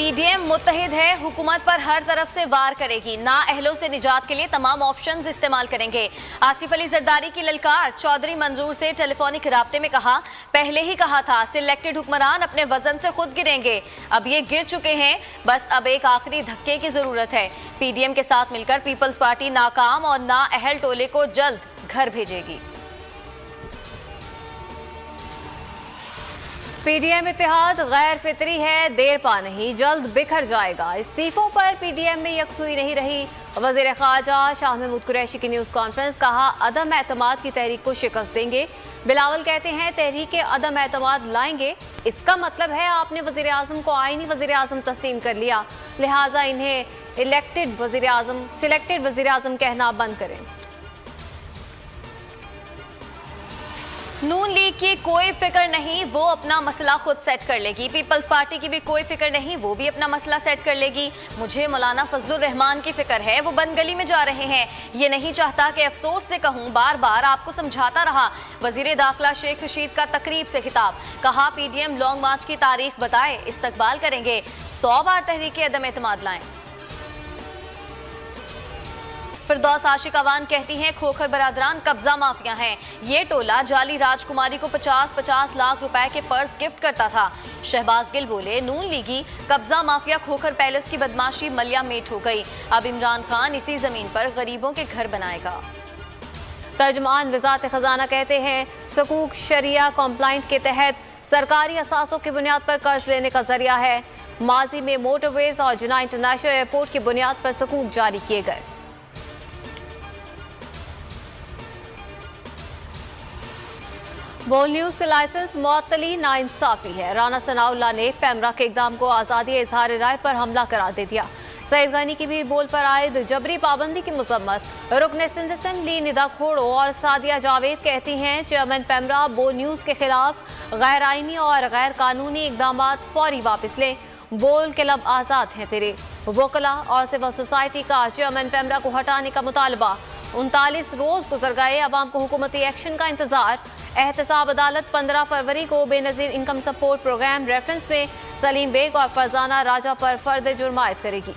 PDM मुत्तहिद है, हुकूमत पर हर तरफ से वार करेगी, ना अहलों से निजात के लिए तमाम ऑप्शंस इस्तेमाल करेंगे। आसिफ अली जरदारी की ललकार, चौधरी मंजूर से टेलीफोनिक राब्ते में कहा, पहले ही कहा था सिलेक्टेड हुक्मरान अपने वजन से खुद गिरेंगे, अब ये गिर चुके हैं, बस अब एक आखिरी धक्के की जरूरत है। पीडीएम के साथ मिलकर पीपल्स पार्टी नाकाम और ना अहल टोले को जल्द घर भेजेगी। पीडीएम इत्तेहाद गैर फितरी है, देर पा नहीं, जल्द बिखर जाएगा। इस्तीफों पर पीडीएम में यकसुई नहीं रही। वज़ीर ख़ारजा शाह महमूद कुरैशी की न्यूज़ कॉन्फ्रेंस, कहा अदम एतमाद की तहरीक को शिकस्त देंगे। बिलावल कहते हैं तहरीक अदम एतमाद लाएंगे, इसका मतलब है आपने वज़ीर आज़म को आईनी वज़ीर आज़म तस्लीम कर लिया, लिहाजा इन्हें सिलेक्टेड वज़ीर आज़म कहना बंद करें। नून लीग की कोई फिक्र नहीं, वो अपना मसला खुद सेट कर लेगी। पीपल्स पार्टी की भी कोई फिक्र नहीं, वो भी अपना मसला सेट कर लेगी। मुझे मौलाना फजलुर रहमान की फिक्र है, वो बंद गली में जा रहे हैं। ये नहीं चाहता कि अफसोस से कहूँ, बार बार आपको समझाता रहा। वजीर दाखिला शेख रशीद का तकरीब से खिताब, कहा पीडीएम लॉन्ग मार्च की तारीख बताए, इस्तकबाल करेंगे, 100 बार तहरीक अदम एतमाद लाएं। फिरदौस आशिक अवान कहती हैं खोखर बरादरान कब्जा माफिया हैं। ये टोला जाली राजकुमारी को 50-50 लाख रुपए के पर्स गिफ्ट करता था। शहबाज गिल बोले, नून लीगी कब्जा माफिया खोखर पैलेस की बदमाशी मलिया मेट हो गई, अब इमरान खान इसी जमीन पर गरीबों के घर बनाएगा। तर्जुमान वज़ारत खजाना कहते हैं सकूक शरिया कॉम्प्लाइंट के तहत सरकारी असासों की बुनियाद पर कर्ज लेने का जरिया है। माजी में मोटरवेज और जिना इंटरनेशनल एयरपोर्ट की बुनियाद पर सकूक जारी किए गए। बोल न्यूज के लाइसेंस मुअत्तली नाइंसाफी है। राना सनाउल्लाह ने पैमरा के इकदाम को आज़ादी इजहार राय पर हमला करार दे दिया। सईद गनी की भी बोल पर आयद जबरी पाबंदी की मजम्मत। रुकने सिंध असेंबली निदा खोड़ो और सादिया जावेद कहती हैं चेयरमैन पैमरा बोल न्यूज के खिलाफ गैर आइनी और गैर कानूनी इकदाम फौरी वापस लें। बोल के लब आज़ाद हैं तेरे। वकला और सिविल सोसाइटी का चेयरमैन पैमरा को हटाने का मुतालबा। 39 रोज गुजर गए, अवाम को हुकूमती एक्शन का इंतजार। एहतसाब अदालत 15 फरवरी को Benazir income support programme reference में सलीम बेग और फरजाना राजा पर फर्द जुर्म आयद करेगी।